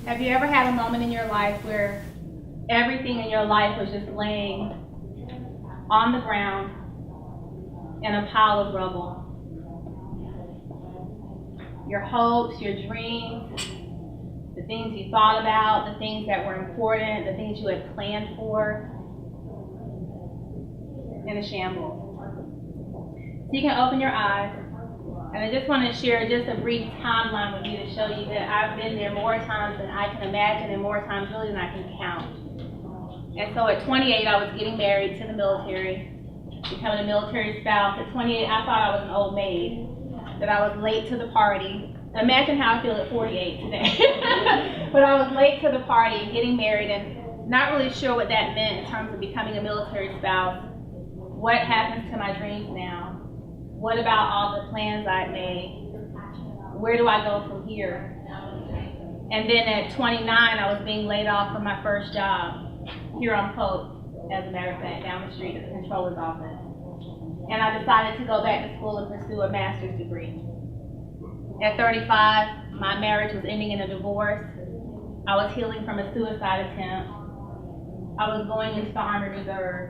Have you ever had a moment in your life where everything in your life was just laying on the ground in a pile of rubble? Your hopes, your dreams, the things you thought about, the things that were important, the things you had planned for, in a shambles. So you can open your eyes, and I just want to share just a brief timeline with you to show you that I've been there more times than I can imagine and more times really than I can count. And so at 28, I was getting married to the military, becoming a military spouse. At 28, I thought I was an old maid, that I was late to the party. Imagine how I feel at 48 today. But I was late to the party and getting married and not really sure what that meant in terms of becoming a military spouse. What happens to my dreams now? What about all the plans I'd made? Where do I go from here? And then at 29, I was being laid off from my first job here on Pope, as a matter of fact, down the street at the controller's office. And I decided to go back to school and pursue a master's degree. At 35, my marriage was ending in a divorce. I was healing from a suicide attempt. I was going into the Army Reserve.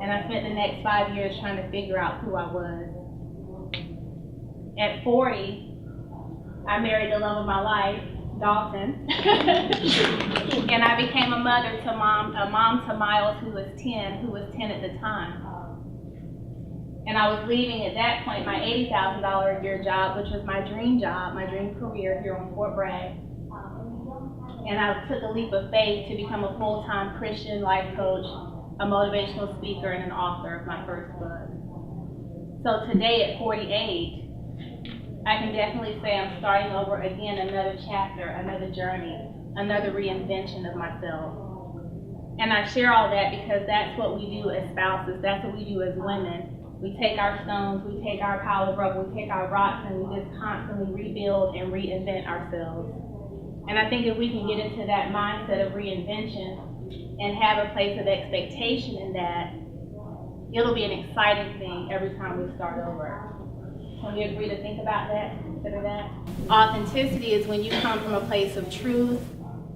And I spent the next 5 years trying to figure out who I was. At 40, I married the love of my life, Dalton. And I became a mother to a mom to Miles, who was 10 at the time. And I was leaving at that point my $80,000 a year job, which was my dream job, my dream career here on Fort Bragg. And I took a leap of faith to become a full-time Christian life coach, a motivational speaker, and an author of my first book. So today at 48, I can definitely say I'm starting over again, another chapter, another journey, another reinvention of myself. And I share all that because that's what we do as spouses, that's what we do as women. We take our stones, we take our pile of rubble, we take our rocks, and we just constantly rebuild and reinvent ourselves. And I think if we can get into that mindset of reinvention and have a place of expectation in that, it'll be an exciting thing every time we start over. Can we agree to think about that, consider that? Authenticity is when you come from a place of truth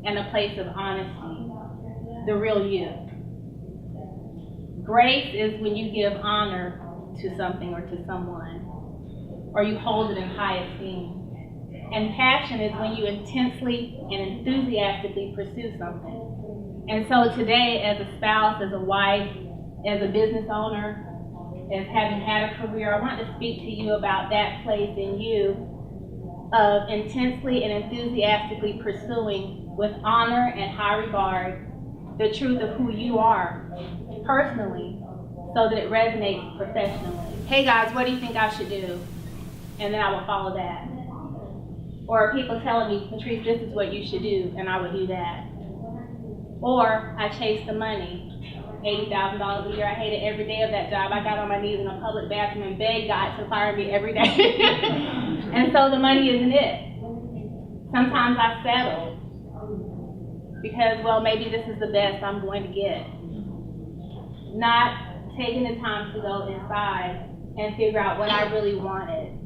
and a place of honesty, the real you. Grace is when you give honor to something or to someone, or you hold it in high esteem. And passion is when you intensely and enthusiastically pursue something. And so today, as a spouse, as a wife, as a business owner, as having had a career, I want to speak to you about that place in you of intensely and enthusiastically pursuing with honor and high regard the truth of who you are personally so that it resonates professionally. Hey guys, what do you think I should do? And then I will follow that. Or people telling me, Patrice, this is what you should do, and I would do that. Or I chase the money. $80,000 a year. I hated every day of that job. I got on my knees in a public bathroom and begged God to fire me every day. And so the money isn't it. Sometimes I settle because, well, maybe this is the best I'm going to get. Not taking the time to go inside and figure out what I really wanted.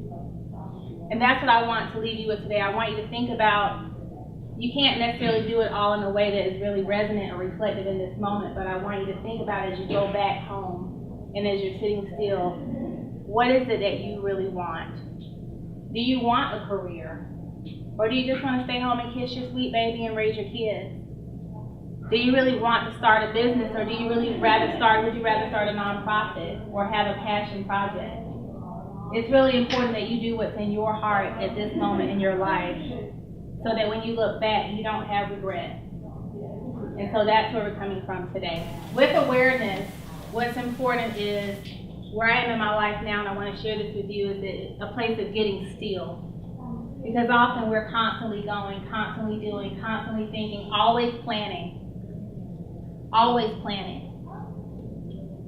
And that's what I want to leave you with today. I want you to think about, you can't necessarily do it all in a way that is really resonant or reflective in this moment, but I want you to think about as you go back home and as you're sitting still, what is it that you really want? Do you want a career? Or do you just want to stay home and kiss your sweet baby and raise your kids? Do you really want to start a business, or would you rather start a nonprofit or have a passion project? It's really important that you do what's in your heart at this moment in your life, so that when you look back, you don't have regret. And so that's where we're coming from today. With awareness, what's important is where I am in my life now, and I want to share this with you, is a place of getting still. Because often we're constantly going, constantly doing, constantly thinking, always planning. Always planning.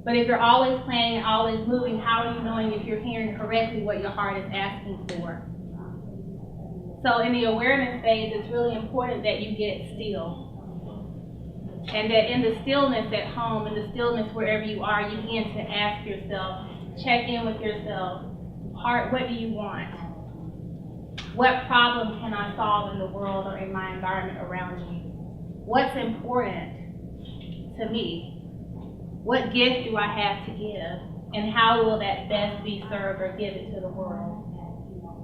But if you're always planning and always moving, how are you knowing if you're hearing correctly what your heart is asking for? So in the awareness phase, it's really important that you get still. And that in the stillness at home, in the stillness wherever you are, you begin to ask yourself, check in with yourself, heart, what do you want? What problem can I solve in the world or in my environment around me? What's important to me? What gift do I have to give? And how will that best be served or given to the world?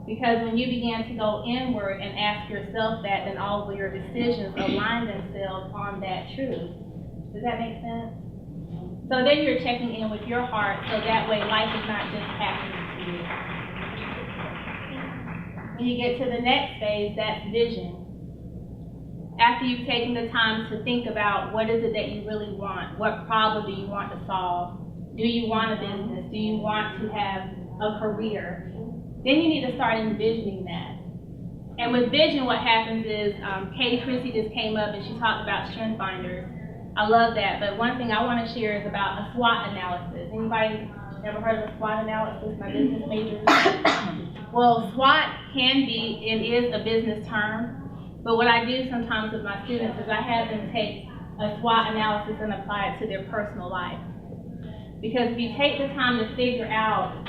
Because when you begin to go inward and ask yourself that, then all of your decisions align themselves on that truth. Does that make sense? So then you're checking in with your heart, so that way life is not just happening to you. When you get to the next phase, that's vision. After you've taken the time to think about what is it that you really want, what problem do you want to solve, do you want a business, do you want to have a career, then you need to start envisioning that. And with vision, what happens is, Katie Christie just came up and she talked about strength finders. I love that, but one thing I want to share is about a SWOT analysis. Anybody ever heard of a SWOT analysis? My business majors. Well, SWOT can be and is a business term, but what I do sometimes with my students is I have them take a SWOT analysis and apply it to their personal life. Because if you take the time to figure out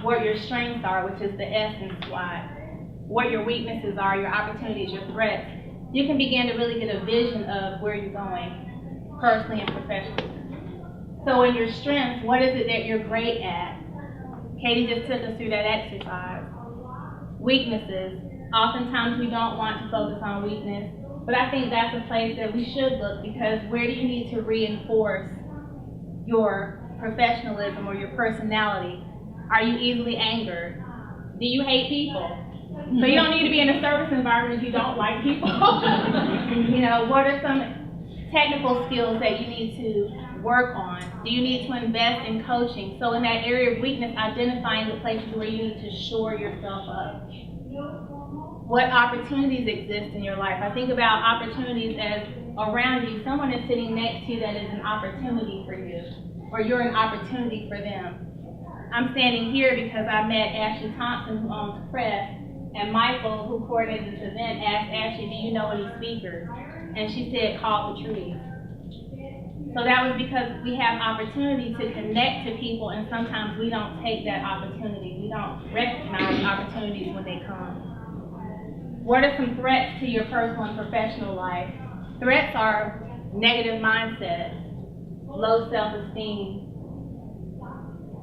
what your strengths are, which is the S in SWOT, what your weaknesses are, your opportunities, your threats, you can begin to really get a vision of where you're going, personally and professionally. So in your strengths, what is it that you're great at? Katie just took us through that exercise. Weaknesses, oftentimes we don't want to focus on weakness, but I think that's a place that we should look, because where do you need to reinforce your professionalism or your personality? Are you easily angered? Do you hate people? So you don't need to be in a service environment if you don't like people. You know, what are some technical skills that you need to work on? Do you need to invest in coaching? So in that area of weakness, identifying the places where you need to shore yourself up. What opportunities exist in your life? I think about opportunities as around you. Someone is sitting next to you that is an opportunity for you, or you're an opportunity for them. I'm standing here because I met Ashley Thompson, who owns Press, and Michael, who coordinated this event, asked Ashley, do you know any speakers? And she said, call the trees. So that was because we have opportunity to connect to people, and sometimes we don't take that opportunity. We don't recognize opportunities when they come. What are some threats to your personal and professional life? Threats are negative mindsets, low self-esteem,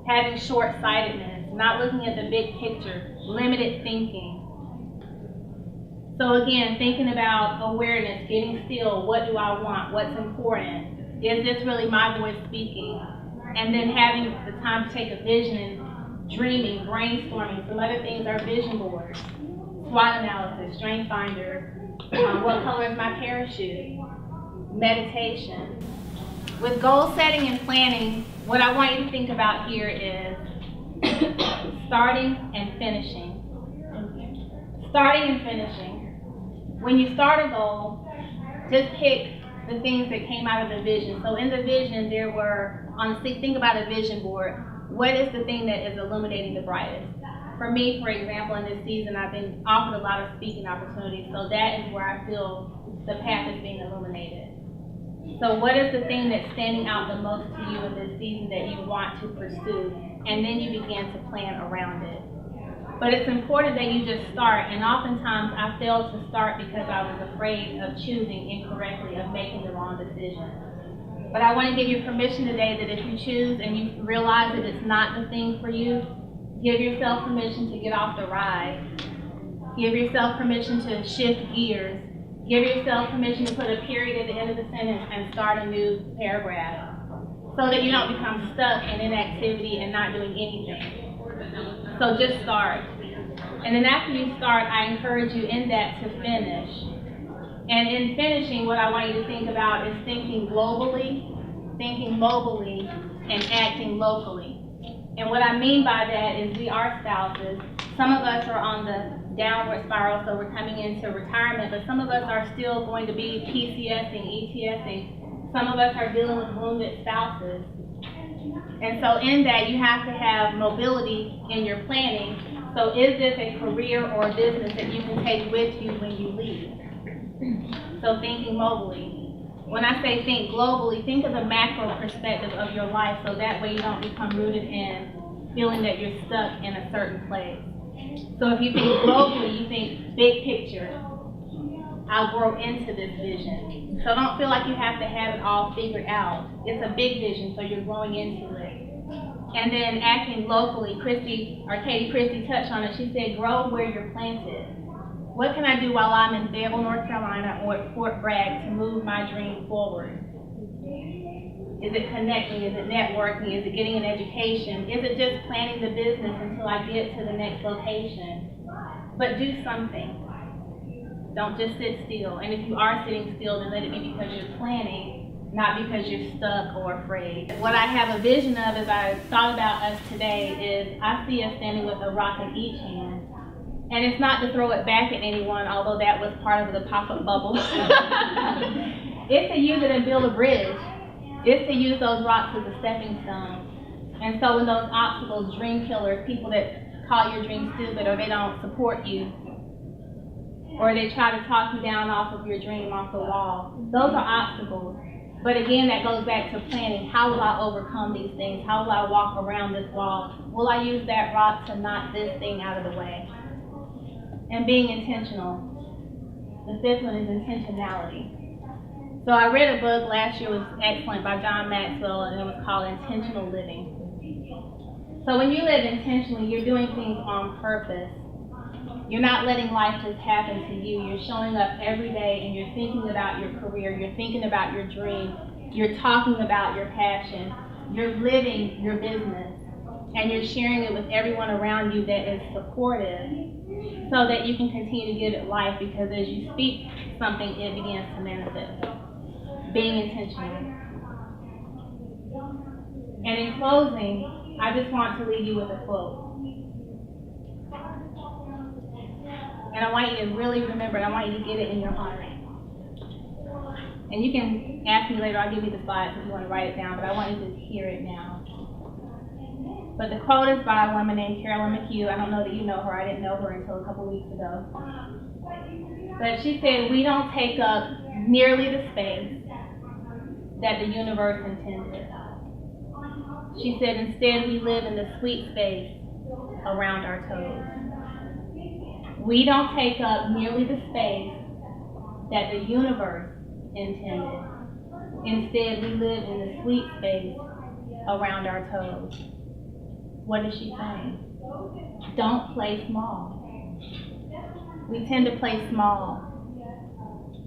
having short-sightedness, not looking at the big picture, limited thinking. So again, thinking about awareness, getting still, what do I want, what's important? Is this really my voice speaking? And then having the time to take a vision and dreaming, brainstorming. Some other things are vision boards, SWOT analysis, strength finder, what color is my parachute, meditation. With goal setting and planning, what I want you to think about here is starting and finishing. Starting and finishing. When you start a goal, just pick the things that came out of the vision. So in the vision, there were, think about a vision board. What is the thing that is illuminating the brightest? For me, for example, in this season, I've been offered a lot of speaking opportunities. So that is where I feel the path is being illuminated. So what is the thing that's standing out the most to you in this season that you want to pursue? And then you begin to plan around it. But it's important that you just start, and oftentimes I failed to start because I was afraid of choosing incorrectly, of making the wrong decision. But I want to give you permission today that if you choose and you realize that it's not the thing for you, give yourself permission to get off the ride. Give yourself permission to shift gears. Give yourself permission to put a period at the end of the sentence and start a new paragraph, so that you don't become stuck in inactivity and not doing anything. So just start. And then after you start, I encourage you in that to finish. And in finishing, what I want you to think about is thinking globally, thinking mobily, and acting locally. And what I mean by that is we are spouses. Some of us are on the downward spiral, so we're coming into retirement, but some of us are still going to be PCSing, ETSing. Some of us are dealing with wounded spouses. And so in that, you have to have mobility in your planning. So is this a career or a business that you can take with you when you leave? So thinking mobily. When I say think globally, think of the macro perspective of your life, so that way you don't become rooted in feeling that you're stuck in a certain place. So if you think globally, you think big picture. I'll grow into this vision. So don't feel like you have to have it all figured out. It's a big vision, so you're growing into it. And then acting locally, Katie Christie touched on it. She said, grow where you're planted. What can I do while I'm in Fayetteville, North Carolina, or at Fort Bragg to move my dream forward? Is it connecting? Is it networking? Is it getting an education? Is it just planning the business until I get to the next location? But do something. Don't just sit still. And if you are sitting still, then let it be because you're planning, not because you're stuck or afraid. What I have a vision of as I thought about us today is I see us standing with a rock in each hand. And it's not to throw it back at anyone, although that was part of the pop-up bubble. It's to use it and build a bridge. It's to use those rocks as a stepping stone. And so when those obstacles, dream killers, people that call your dream stupid or they don't support you, or they try to talk you down off of your dream, off the wall, those are obstacles. But again, that goes back to planning. How will I overcome these things? How will I walk around this wall? Will I use that rock to knock this thing out of the way? And being intentional. The fifth one is intentionality. So I read a book last year, it was excellent, by John Maxwell, and it was called Intentional Living. So when you live intentionally, you're doing things on purpose. You're not letting life just happen to you. You're showing up every day and you're thinking about your career, you're thinking about your dream, you're talking about your passion, you're living your business, and you're sharing it with everyone around you that is supportive so that you can continue to give it life, because as you speak something, it begins to manifest. Being intentional. And in closing, I just want to leave you with a quote. And I want you to really remember it. I want you to get it in your heart. And you can ask me later, I'll give you the slides if you want to write it down, but I want you to hear it now. But the quote is by a woman named Carolyn McHugh. I don't know that you know her. I didn't know her until a couple weeks ago. But she said, we don't take up nearly the space that the universe intended. She said, instead we live in the sweet space around our toes. We don't take up nearly the space that the universe intended. Instead, we live in the sweet space around our toes. What is she saying? Don't play small. We tend to play small.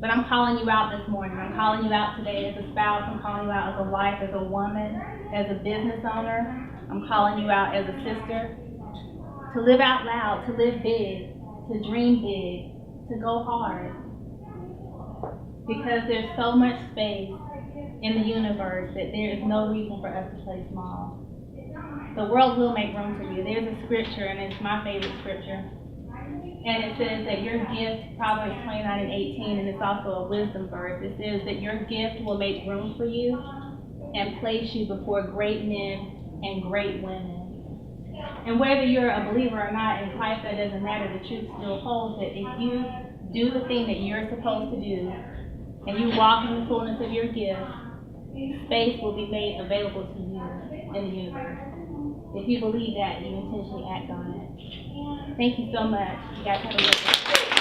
But I'm calling you out this morning. I'm calling you out today as a spouse. I'm calling you out as a wife, as a woman, as a business owner. I'm calling you out as a sister. To live out loud, to live big, to dream big, to go hard. Because there's so much space in the universe that there is no reason for us to play small. The world will make room for you. There's a scripture, and it's my favorite scripture. And it says that your gift, Proverbs 29:18, and it's also a wisdom verse. It says that your gift will make room for you and place you before great men and great women. And whether you're a believer or not in Christ, that doesn't matter. The truth still holds that if you do the thing that you're supposed to do, and you walk in the fullness of your gift, space will be made available to you in the universe. If you believe that, you intentionally act on it. Thank you so much. You guys have a good day.